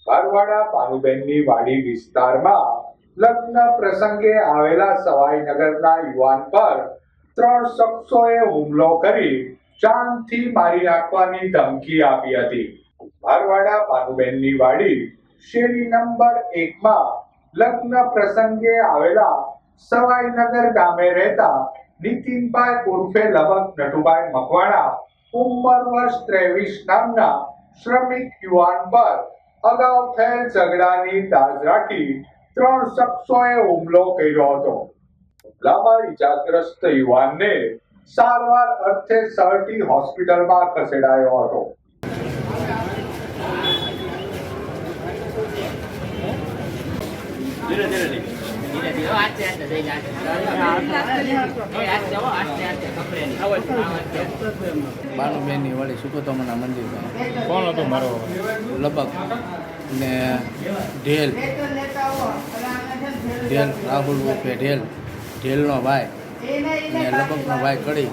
બારવાડા પાનુબેનની વાડી વિસ્તારમાં લગ્ન પ્રસંગે આવેલા સવાઈનગરના યુવાન પર 3 શખ્સોએ હુમલો કરી જાનથી મારી નાખવાની ધમકી આપી હતી. બારવાડા પાનુબેનની વાડી શેરી નંબર 1 માં લગ્ન પ્રસંગે આવેલા સવાઈનગર ગામે રહેતા નીતિનભાઈ ઉર્ફે લબક નટુભાઈ મકવાણા ઉંમર વર્ષ 23 નામના શ્રમિક યુવાન પર અગાઉ થયેલ ઝઘડાની દાઝ રાખી 3 શખ્સોએ હુમલો કર્યો હતો. હુમલામાં ઈજાગ્રસ્ત યુવાનને સારવાર અર્થે સરટી હોસ્પિટલમાં ખસેડાયો હતો. બાનુબેનની વાડી સુકોતમના મંદિરમાં કોણ હતો મારો લબક ને ઢેલ રાહુલ ઉર્ફે ઢેલનો ભાઈ ને લબકનો ભાઈ કડી